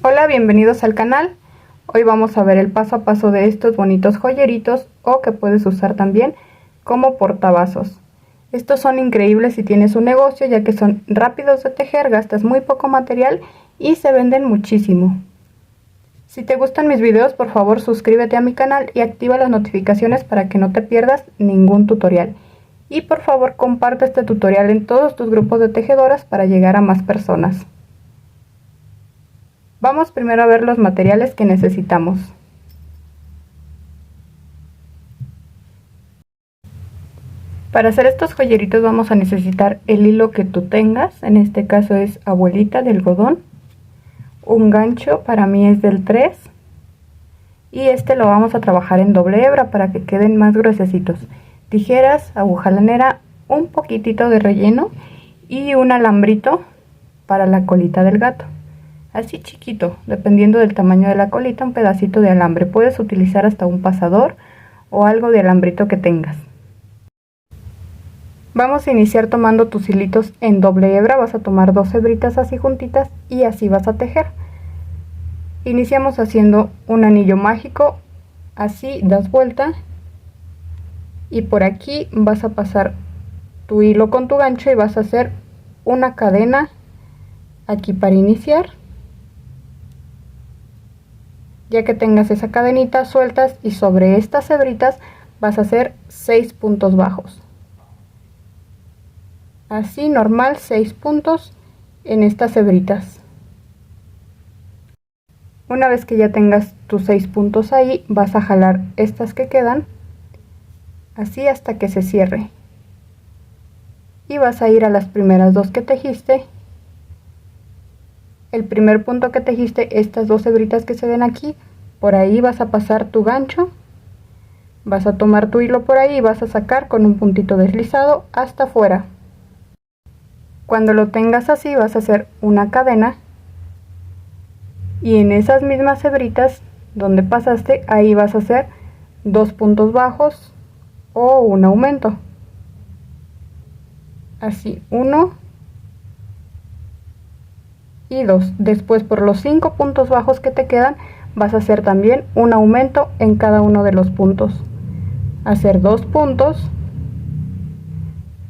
Hola, bienvenidos al canal. Hoy vamos a ver el paso a paso de estos bonitos joyeritos o que puedes usar también como portavasos. Estos son increíbles si tienes un negocio, ya que son rápidos de tejer, gastas muy poco material y se venden muchísimo. Si te gustan mis videos, por favor suscríbete a mi canal y activa las notificaciones para que no te pierdas ningún tutorial. Y por favor comparte este tutorial en todos tus grupos de tejedoras para llegar a más personas. Vamos primero a ver los materiales que necesitamos. Para hacer estos joyeritos vamos a necesitar el hilo que tú tengas, en este caso es abuelita de algodón, un gancho, para mí es del 3, y este lo vamos a trabajar en doble hebra para que queden más gruesecitos, tijeras, aguja lanera, un poquitito de relleno y un alambrito para la colita del gato. Así chiquito, dependiendo del tamaño de la colita, un pedacito de alambre. Puedes utilizar hasta un pasador o algo de alambrito que tengas. Vamos a iniciar tomando tus hilitos en doble hebra. Vas a tomar 2 hebritas así juntitas y así vas a tejer. Iniciamos haciendo un anillo mágico, así das vuelta y por aquí vas a pasar tu hilo con tu gancho y vas a hacer una cadena aquí para iniciar. Ya que tengas esa cadenita, sueltas y sobre estas hebritas vas a hacer 6 puntos bajos. Así normal, 6 puntos en estas hebritas. Una vez que ya tengas tus 6 puntos ahí, vas a jalar estas que quedan, así hasta que se cierre. Y vas a ir a las primeras 2 que tejiste. El primer punto que tejiste, estas 2 hebritas que se ven aquí, por ahí vas a pasar tu gancho, vas a tomar tu hilo por ahí y vas a sacar con un puntito deslizado hasta afuera. Cuando lo tengas así vas a hacer una cadena y en esas mismas hebritas donde pasaste, ahí vas a hacer 2 puntos bajos o un aumento. Así, 1 y 2. Después, por los 5 puntos bajos que te quedan, vas a hacer también un aumento en cada uno de los puntos. Hacer 2 puntos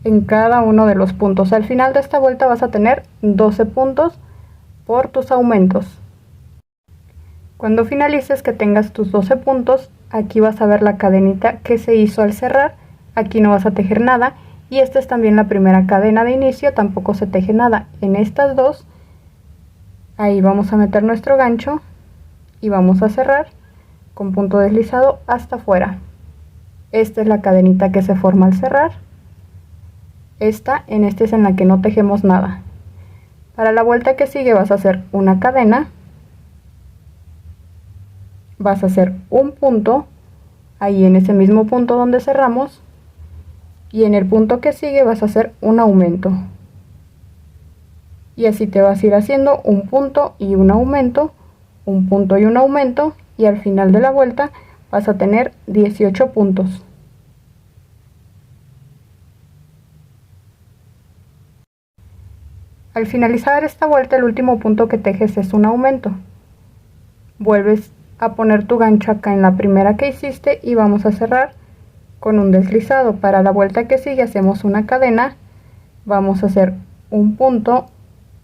en cada uno de los puntos. Al final de esta vuelta vas a tener 12 puntos por tus aumentos. Cuando finalices, que tengas tus 12 puntos, aquí vas a ver la cadenita que se hizo al cerrar. Aquí no vas a tejer nada y esta es también la primera cadena de inicio, tampoco se teje nada. En estas dos, ahí vamos a meter nuestro gancho y vamos a cerrar con punto deslizado hasta afuera. Esta es la cadenita que se forma al cerrar. Esta es en la que no tejemos nada. Para la vuelta que sigue vas a hacer una cadena, vas a hacer un punto ahí en ese mismo punto donde cerramos y en el punto que sigue vas a hacer un aumento. Y así te vas a ir haciendo un punto y un aumento, un punto y un aumento, y al final de la vuelta vas a tener 18 puntos. Al finalizar esta vuelta, el último punto que tejes es un aumento. Vuelves a poner tu gancho acá en la primera que hiciste y vamos a cerrar con un deslizado. Para la vuelta que sigue hacemos una cadena, vamos a hacer un punto,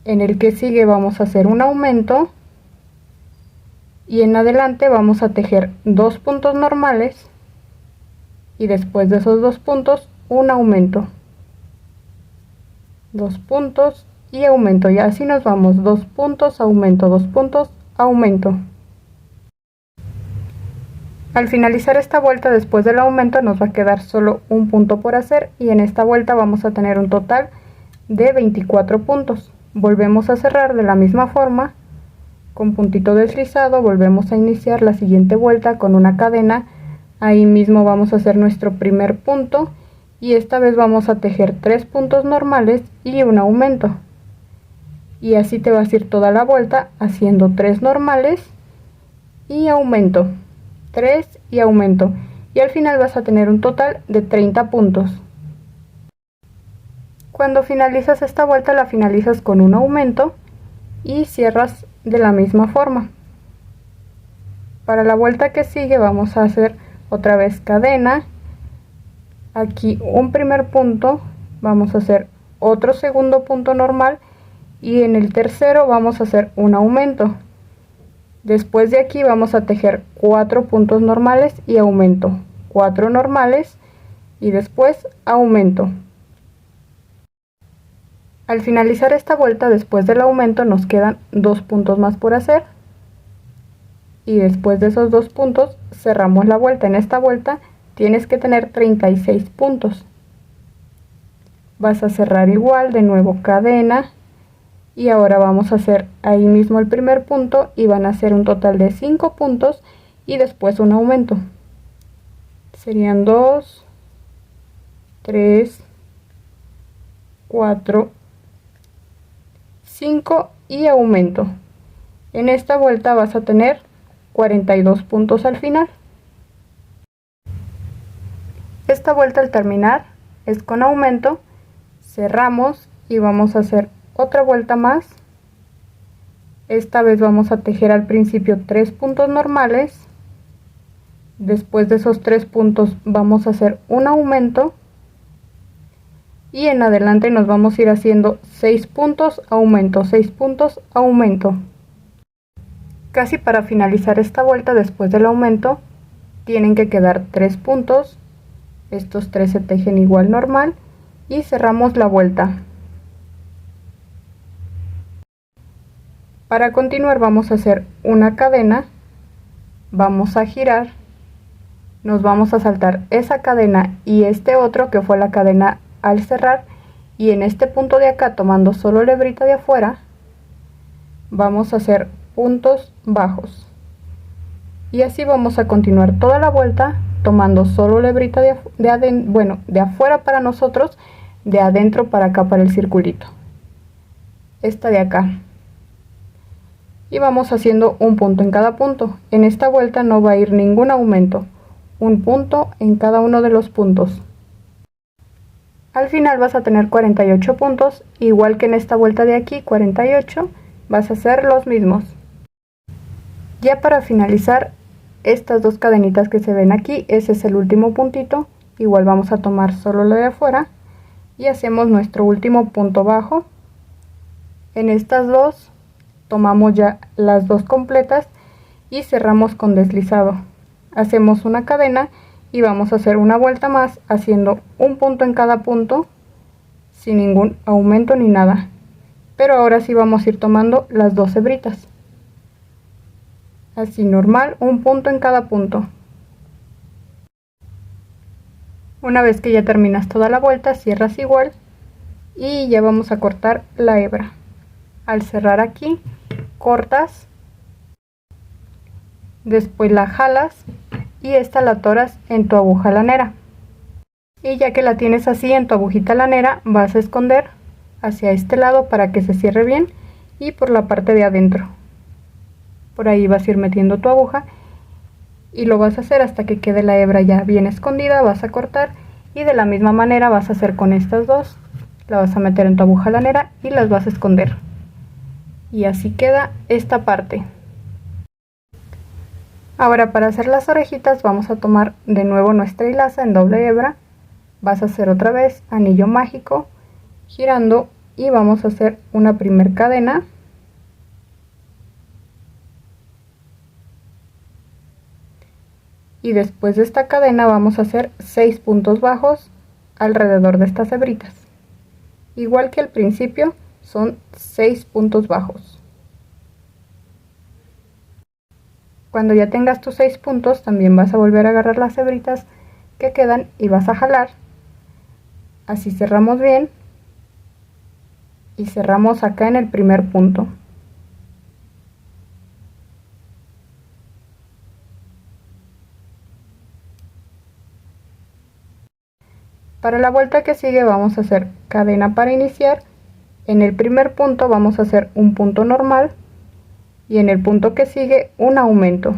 en el que sigue vamos a hacer un aumento y en adelante vamos a tejer 2 puntos normales y después de esos 2 puntos un aumento, 2 puntos y aumento, y así nos vamos, 2 puntos, aumento, 2 puntos, aumento. Al finalizar esta vuelta, después del aumento nos va a quedar solo un punto por hacer y en esta vuelta vamos a tener un total de 24 puntos. Volvemos a cerrar de la misma forma con puntito deslizado, volvemos a iniciar la siguiente vuelta con una cadena. Ahí mismo vamos a hacer nuestro primer punto y esta vez vamos a tejer 3 puntos normales y un aumento, y así te vas a ir toda la vuelta haciendo 3 normales y aumento, 3 y aumento, y al final vas a tener un total de 30 puntos. Cuando finalizas esta vuelta la finalizas con un aumento y cierras de la misma forma. Para la vuelta que sigue vamos a hacer otra vez cadena, aquí un primer punto, vamos a hacer otro segundo punto normal y en el tercero vamos a hacer un aumento. Después de aquí vamos a tejer 4 puntos normales y aumento, 4 normales y después aumento. Al finalizar esta vuelta, después del aumento, nos quedan 2 puntos más por hacer. Y después de esos 2 puntos, cerramos la vuelta. En esta vuelta tienes que tener 36 puntos. Vas a cerrar igual, de nuevo cadena. Y ahora vamos a hacer ahí mismo el primer punto y van a ser un total de 5 puntos y después un aumento. Serían 2, 3, 4, 5 y aumento. En esta vuelta vas a tener 42 puntos al final. Esta vuelta al terminar es con aumento, cerramos y vamos a hacer otra vuelta más. Esta vez vamos a tejer al principio 3 puntos normales. Después de esos 3 puntos vamos a hacer un aumento. Y en adelante nos vamos a ir haciendo 6 puntos, aumento, 6 puntos, aumento. Casi para finalizar esta vuelta, después del aumento, tienen que quedar 3 puntos. Estos 3 se tejen igual normal y cerramos la vuelta. Para continuar vamos a hacer una cadena, vamos a girar, nos vamos a saltar esa cadena y este otro que fue la cadena al cerrar, y en este punto de acá, tomando solo la hebrita de afuera, vamos a hacer puntos bajos y así vamos a continuar toda la vuelta tomando solo la hebrita de afuera para nosotros, de adentro para acá, para el circulito, esta de acá, y vamos haciendo un punto en cada punto. En esta vuelta no va a ir ningún aumento, un punto en cada uno de los puntos. Al final vas a tener 48 puntos, igual que en esta vuelta de aquí, 48, vas a hacer los mismos. Ya para finalizar, estas 2 cadenitas que se ven aquí, ese es el último puntito, igual vamos a tomar solo lo de afuera y hacemos nuestro último punto bajo. En estas 2 tomamos ya las 2 completas y cerramos con deslizado. Hacemos una cadena y vamos a hacer una vuelta más haciendo un punto en cada punto sin ningún aumento ni nada, pero ahora sí vamos a ir tomando las 2 hebritas, así normal, un punto en cada punto. Una vez que ya terminas toda la vuelta, cierras igual y ya vamos a cortar la hebra. Al cerrar aquí, cortas, después la jalas y esta la atoras en tu aguja lanera, y ya que la tienes así en tu agujita lanera, vas a esconder hacia este lado para que se cierre bien y por la parte de adentro. Por ahí vas a ir metiendo tu aguja y lo vas a hacer hasta que quede la hebra ya bien escondida. Vas a cortar y de la misma manera vas a hacer con estas 2. La vas a meter en tu aguja lanera y las vas a esconder. Y así queda esta parte. Ahora, para hacer las orejitas vamos a tomar de nuevo nuestra hilaza en doble hebra. Vas a hacer otra vez anillo mágico girando y vamos a hacer una primer cadena. Y después de esta cadena vamos a hacer 6 puntos bajos alrededor de estas hebritas. Igual que al principio, son 6 puntos bajos. Cuando ya tengas tus 6 puntos, también vas a volver a agarrar las hebritas que quedan y vas a jalar. Así cerramos bien y cerramos acá en el primer punto. Para la vuelta que sigue vamos a hacer cadena para iniciar. En el primer punto vamos a hacer un punto normal y en el punto que sigue un aumento,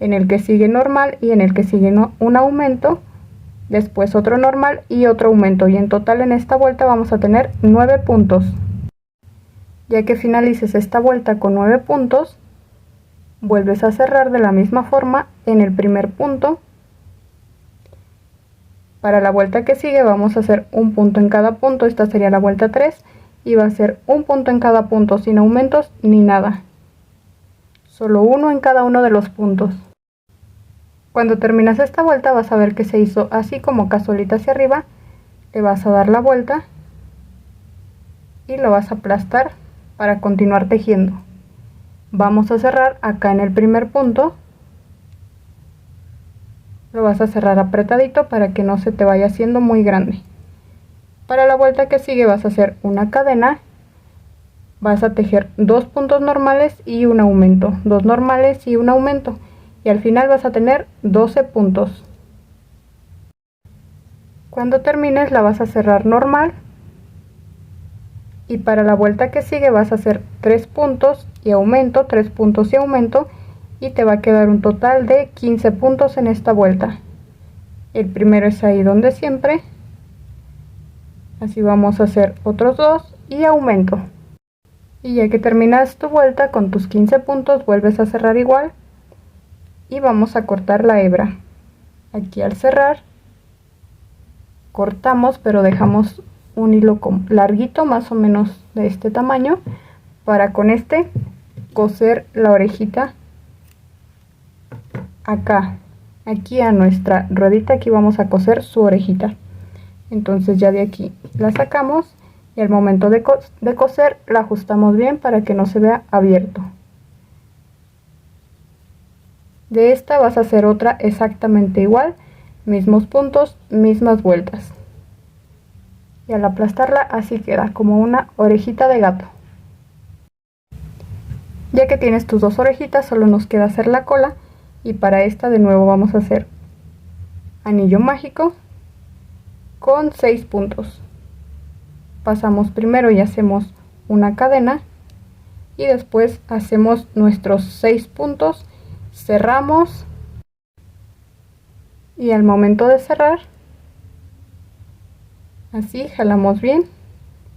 en el que sigue normal y en el que sigue un aumento, después otro normal y otro aumento, y en total en esta vuelta vamos a tener 9 puntos. Ya que finalices esta vuelta con 9 puntos, vuelves a cerrar de la misma forma en el primer punto. Para la vuelta que sigue vamos a hacer un punto en cada punto, esta sería la vuelta 3 y va a ser un punto en cada punto sin aumentos ni nada, solo uno en cada uno de los puntos. Cuando terminas esta vuelta vas a ver que se hizo así como cazuelita hacia arriba, le vas a dar la vuelta y lo vas a aplastar para continuar tejiendo. Vamos a cerrar acá en el primer punto, lo vas a cerrar apretadito para que no se te vaya haciendo muy grande. Para la vuelta que sigue vas a hacer una cadena, vas a tejer 2 puntos normales y un aumento, 2 normales y un aumento, y al final vas a tener 12 puntos. Cuando termines la vas a cerrar normal y para la vuelta que sigue vas a hacer 3 puntos y aumento, 3 puntos y aumento, y te va a quedar un total de 15 puntos en esta vuelta. El primero es ahí donde siempre, así vamos a hacer otros 2 y aumento. Y ya que terminas tu vuelta con tus 15 puntos vuelves a cerrar igual y vamos a cortar la hebra. Aquí al cerrar cortamos, pero dejamos un hilo larguito, más o menos de este tamaño, para con este coser la orejita acá, aquí a nuestra ruedita. Aquí vamos a coser su orejita. Entonces ya de aquí la sacamos y al momento de coser la ajustamos bien para que no se vea abierto. De esta vas a hacer otra exactamente igual, mismos puntos, mismas vueltas. Y al aplastarla así queda como una orejita de gato. Ya que tienes tus 2 orejitas solo nos queda hacer la cola, y para esta de nuevo vamos a hacer anillo mágico con 6 puntos. Pasamos primero y hacemos una cadena y después hacemos nuestros 6 puntos, cerramos y al momento de cerrar así jalamos bien,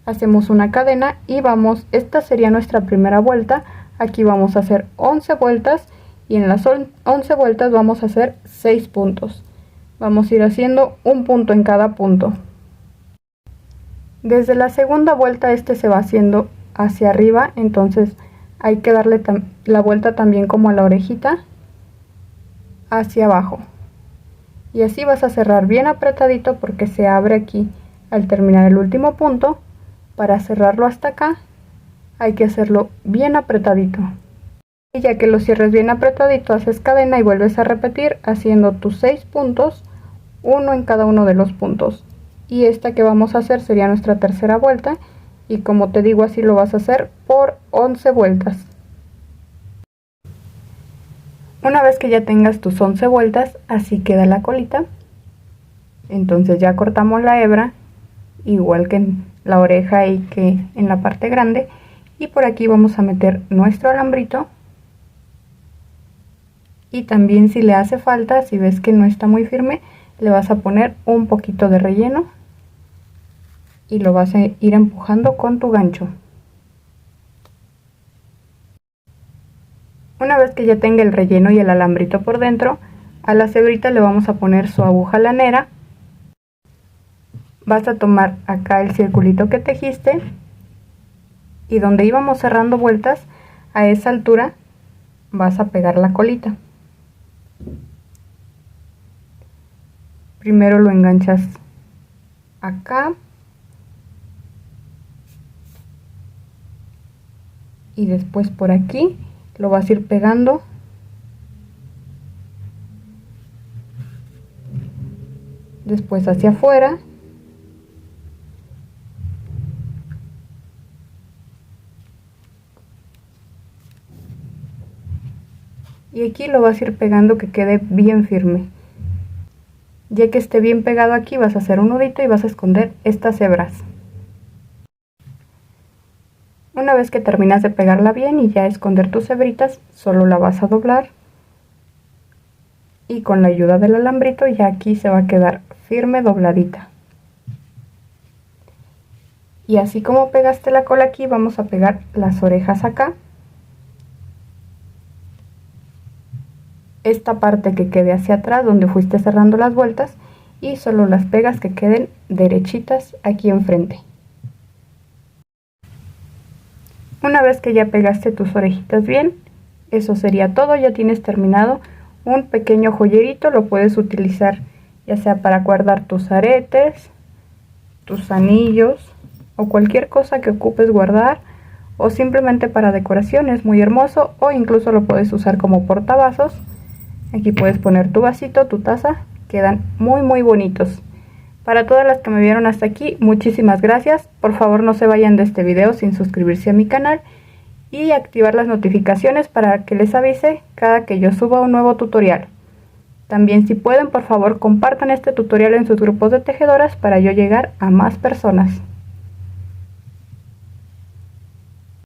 hacemos una cadena y vamos, esta sería nuestra primera vuelta. Aquí vamos a hacer 11 vueltas y en las 11 vueltas vamos a hacer 6 puntos. Vamos a ir haciendo un punto en cada punto. Desde la segunda vuelta este se va haciendo hacia arriba, entonces hay que darle la vuelta también como a la orejita hacia abajo. Y así vas a cerrar bien apretadito porque se abre aquí al terminar el último punto. Para cerrarlo hasta acá hay que hacerlo bien apretadito. Y ya que lo cierres bien apretadito haces cadena y vuelves a repetir haciendo tus 6 puntos, uno en cada uno de los puntos. Y esta que vamos a hacer sería nuestra tercera vuelta y como te digo así lo vas a hacer por 11 vueltas. Una vez que ya tengas tus 11 vueltas, así queda la colita. Entonces ya cortamos la hebra, igual que en la oreja y que en la parte grande, y por aquí vamos a meter nuestro alambrito. Y también si le hace falta, si ves que no está muy firme, le vas a poner un poquito de relleno y lo vas a ir empujando con tu gancho. Una vez que ya tenga el relleno y el alambrito por dentro, a la hebrita le vamos a poner su aguja lanera. Vas a tomar acá el circulito que tejiste y donde íbamos cerrando vueltas, a esa altura vas a pegar la colita. Primero lo enganchas acá y después por aquí lo vas a ir pegando después hacia afuera y aquí lo vas a ir pegando que quede bien firme. Ya que esté bien pegado aquí vas a hacer un nudito y vas a esconder estas hebras. Una vez que terminas de pegarla bien y ya esconder tus hebritas, solo la vas a doblar y con la ayuda del alambrito ya aquí se va a quedar firme dobladita. Y así como pegaste la cola aquí, vamos a pegar las orejas acá. Esta parte que quede hacia atrás donde fuiste cerrando las vueltas, y solo las pegas que queden derechitas aquí enfrente. Una vez que ya pegaste tus orejitas bien, eso sería todo. Ya tienes terminado un pequeño joyerito. Lo puedes utilizar ya sea para guardar tus aretes, tus anillos o cualquier cosa que ocupes guardar, o simplemente para decoración. Es muy hermoso, o incluso lo puedes usar como portavasos. Aquí puedes poner tu vasito, tu taza, quedan muy bonitos. Para todas las que me vieron hasta aquí, muchísimas gracias. Por favor, no se vayan de este video sin suscribirse a mi canal y activar las notificaciones para que les avise cada que yo suba un nuevo tutorial. También, si pueden, por favor, compartan este tutorial en sus grupos de tejedoras para yo llegar a más personas.